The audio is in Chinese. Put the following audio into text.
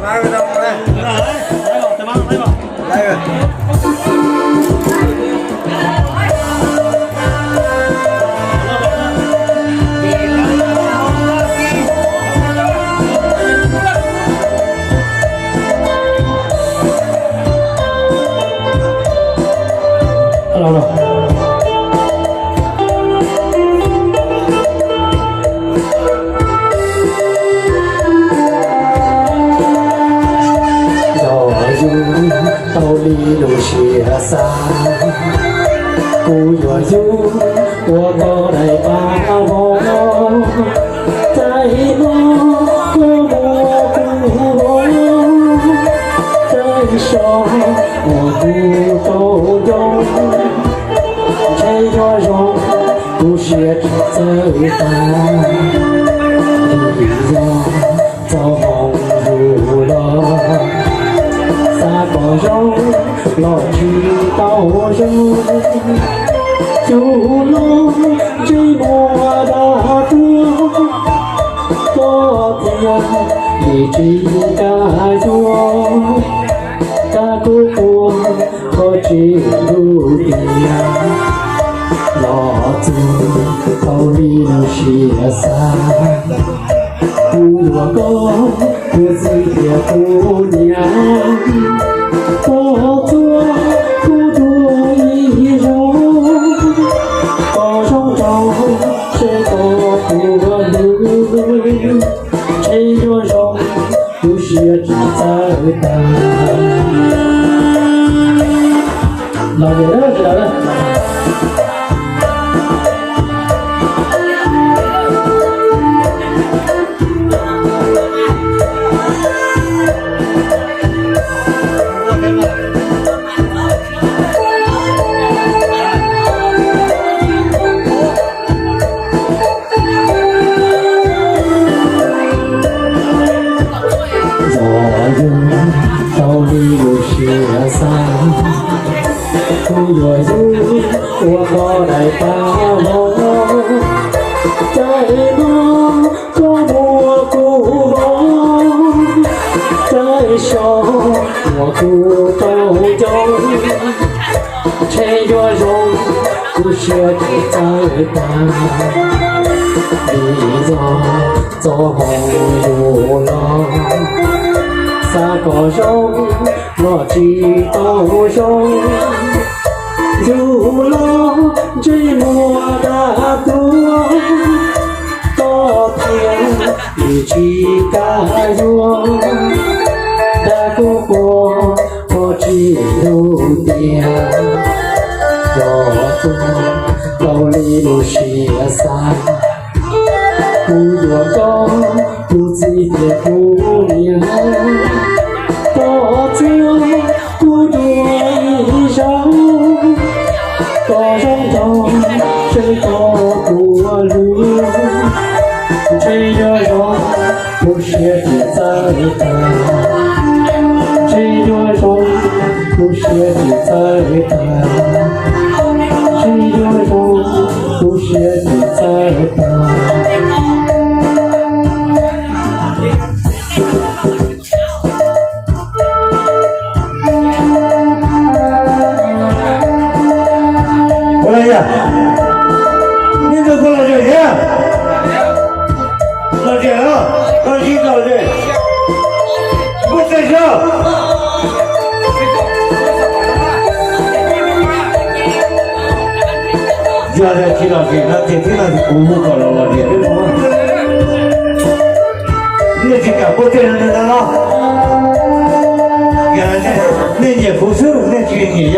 来个，来个。道理都写上，不要有我过来把我在我不在手我不都用，这个用不写只走单，你要走红入了。老去到人，就落这么大多天你只该做大姑姑和这路边，老子头里有些散，不若个不自的姑娘。我做孤独一人，高声唱谁都不能，谁若容不是只在等。老人知道了。不若有我过来把我在路过我孤梦，在手我不都有，谁若容不学的在担，你走红入了。三个人我知道容，入了这么大多天一起该用，大姑姑我只有点，我做道理不写散，不若高不自的姑娘。我做孤独一生，高声唱谁都不รู้谁若容不学的在等，谁若容不学的在等，谁若容不学的在等。你这过来这里，老姐啊，老弟老弟，不在这。就在听到这，那听到是姑母搞了老弟，对吗？你去干部队上的人了，原来那你不是那军人呀。